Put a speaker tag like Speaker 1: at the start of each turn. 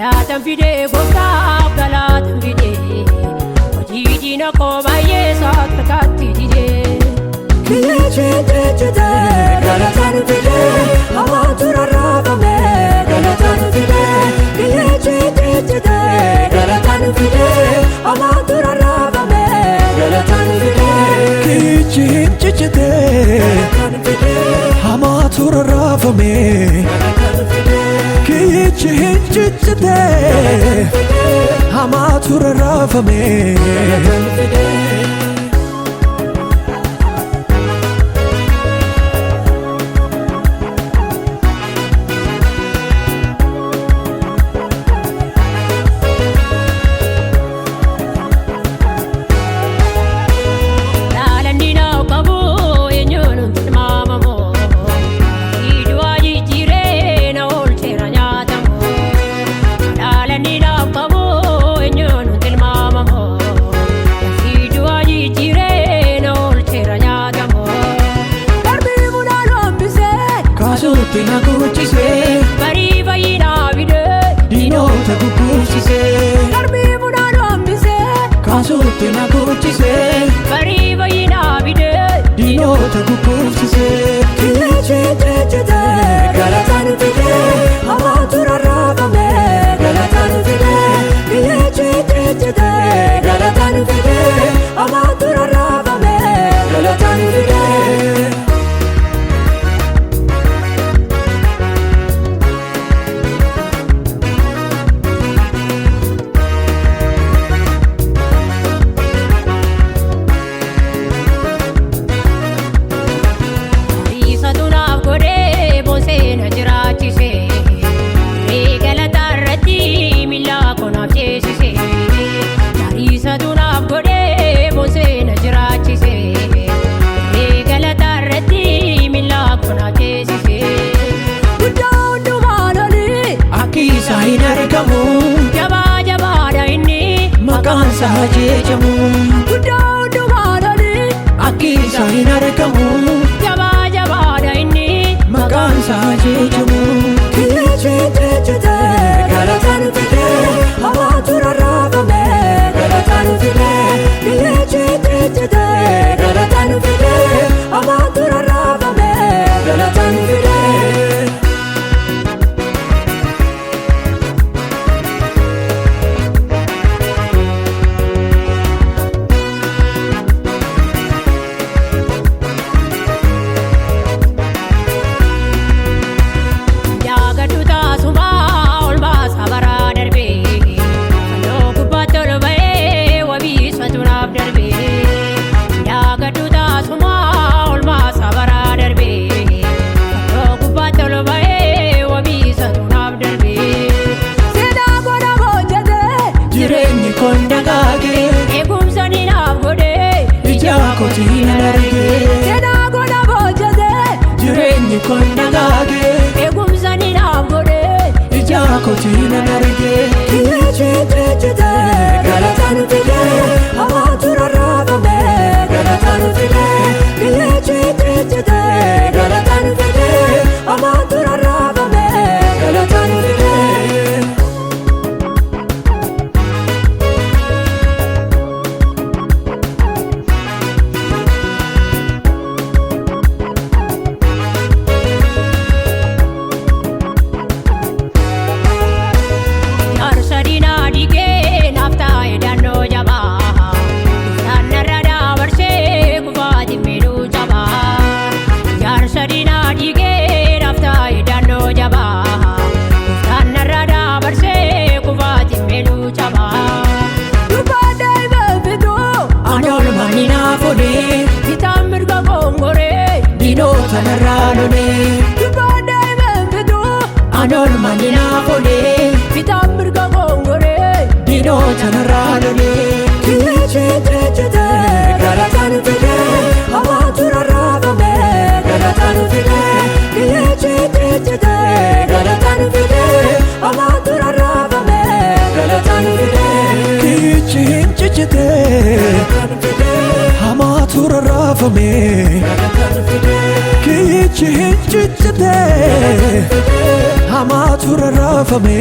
Speaker 1: Galatan fide gooftaaf galatan fide hojii diina koo baay'ee saakataatti dide.
Speaker 2: Kiyya cheetechite galatan fide hamaatu rarraafame galatan fide. Kiyya cheetechite galatan fide hamaatu rarraafame galatan fide. Kiyya cheetechite galatan fide hamaatu rarraafame galatan fide. Kiyya cheetechite hamaatu rarraafame galatan fide.
Speaker 1: Tina kuchise bari bayina bide dino ta kuchise. Darbi munano ambise kaso tina kuchise bari bayina bide dino ta kuchise.
Speaker 2: Kiyya cheetechite galatan fide hamaatu rarraafame galatan fide. Kiyya cheetechite galatan fide hamaatu rarraafame galatan fide.
Speaker 1: Jabaa jabaadha inni
Speaker 2: maqaan isaa jechamu.
Speaker 1: Guddaa hundumaadhaani
Speaker 2: akki isaa hin argamu.
Speaker 1: Jabaa jabaadha inni
Speaker 2: maqaan isaa jechamu. Kiyya cheetechite galatan fide hamaatu rarraafame galatan fide. Kiyya cheetechite galatan fide hamaatu rarraafame galatan fide. Kotina narge
Speaker 1: Seda goda bojade
Speaker 2: jireenyi kon dagaage
Speaker 1: Eegumsani naaf godhe
Speaker 2: ija kotina narge. Kiyya cheetechite galatan fide hamaatu rarraafame galatan fide. Kiyya cheetechite galatan fide hamaatu rarraafame galatan fide. Tanarralone
Speaker 1: Dubada memfidu
Speaker 2: Anol manina fone
Speaker 1: Vitam mirga gongore
Speaker 2: Dino tanarralone. Kiyya cheetechite galatan fide hamaatu rarraafame galatan fide. Kiyya cheetechite galatan fide hamaatu rarraafame galatan fide. Kiyya cheetechite galatan fide hamaatu rarraafame rarraafame kiyyichi hin ciccite hamaatu rarraafame